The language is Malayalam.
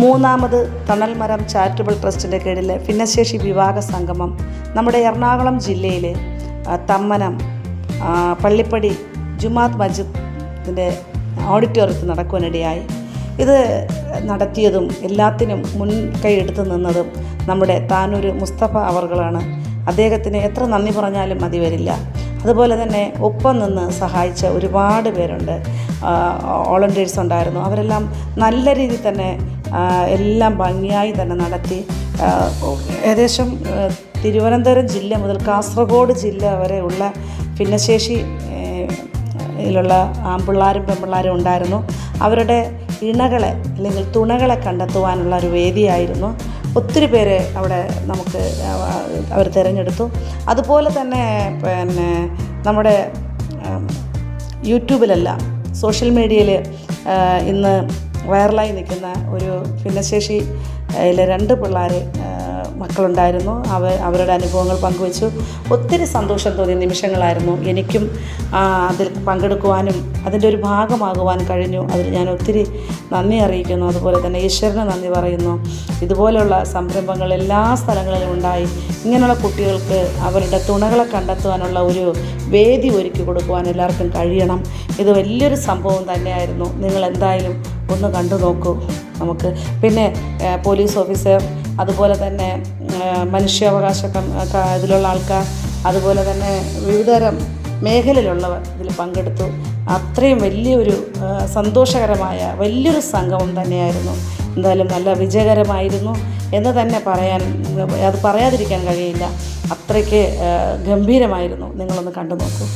മൂന്നാമത് തണൽമരം ചാരിറ്റബിൾ ട്രസ്റ്റിൻ്റെ കീഴിലെ ഭിന്നശേഷി വിവാഹ സംഗമം നമ്മുടെ എറണാകുളം ജില്ലയിലെ തമ്മനം പള്ളിപ്പടി ജുമാത്ത് മസ്ജിദിൻ്റെ ഓഡിറ്റോറിയത്തിൽ നടക്കുവാനിടയായി. ഇത് നടത്തിയതും എല്ലാത്തിനും മുൻകൈ എടുത്തു നിന്നതും നമ്മുടെ താനൂർ മുസ്തഫ അവർകളാണ്. അദ്ദേഹത്തിന് എത്ര നന്ദി പറഞ്ഞാലും മതി വരില്ല. അതുപോലെ തന്നെ ഒപ്പം നിന്ന് സഹായിച്ച ഒരുപാട് പേരുണ്ട്, വോളണ്ടിയേഴ്സ് ഉണ്ടായിരുന്നു. അവരെല്ലാം നല്ല രീതിയിൽ തന്നെ എല്ലാം ഭംഗിയായി തന്നെ നടത്തി. ഏകദേശം തിരുവനന്തപുരം ജില്ല മുതൽ കാസർഗോഡ് ജില്ല വരെ ഉള്ള ഭിന്നശേഷി യിലുള്ള ആൺപിള്ളേരും പെൺപിള്ളേരും ഉണ്ടായിരുന്നു. അവരുടെ ഇണകളെ അല്ലെങ്കിൽ തുണകളെ കണ്ടെത്തുവാനുള്ള ഒരു വേദിയായിരുന്നു. ഒത്തിരി പേരെ അവിടെ നമുക്ക് അവർ തിരഞ്ഞെടുത്തു. അതുപോലെ തന്നെ നമ്മുടെ യൂട്യൂബിലെല്ലാം സോഷ്യൽ മീഡിയയിൽ ഇന്ന് വൈറലായി നിൽക്കുന്ന ഒരു ഭിന്നശേഷിയിലെ 2 പിള്ളേർ മക്കളുണ്ടായിരുന്നു. അവരുടെ അനുഭവങ്ങൾ പങ്കുവച്ചു. ഒത്തിരി സന്തോഷം തോന്നിയ നിമിഷങ്ങളായിരുന്നു. എനിക്കും അതിൽ പങ്കെടുക്കുവാനും അതിൻ്റെ ഒരു ഭാഗമാകുവാൻ കഴിഞ്ഞു. അതിൽ ഞാൻ ഒത്തിരി നന്ദി അറിയിക്കുന്നു. അതുപോലെ തന്നെ ഈശ്വരന് നന്ദി പറയുന്നു. ഇതുപോലെയുള്ള സംരംഭങ്ങൾ എല്ലാ സ്ഥലങ്ങളിലും ഉണ്ടായി ഇങ്ങനെയുള്ള കുട്ടികൾക്ക് അവരുടെ തുണകളെ കണ്ടെത്തുവാനുള്ള ഒരു വേദി ഒരുക്കി കൊടുക്കുവാൻ എല്ലാവർക്കും കഴിയണം. ഇത് വലിയൊരു സംഭവം തന്നെയായിരുന്നു. നിങ്ങൾ എന്തായാലും ഒന്ന് കണ്ടു നോക്കൂ. നമുക്ക് പിന്നെ പോലീസ് ഓഫീസർ, അതുപോലെ തന്നെ മനുഷ്യാവകാശ ഇതിലുള്ള ആൾക്കാർ, അതുപോലെ തന്നെ വിവിധതരം മേഖലയിലുള്ളവർ ഇതിൽ പങ്കെടുത്തു. അത്രയും വലിയൊരു സന്തോഷകരമായ വലിയൊരു സംഗമം തന്നെയായിരുന്നു. എന്തായാലും നല്ല വിജയകരമായിരുന്നു എന്ന് തന്നെ പറയാതിരിക്കാൻ കഴിയില്ല. അത്രയ്ക്ക് ഗംഭീരമായിരുന്നു. നിങ്ങളൊന്ന് കണ്ടു നോക്കൂ.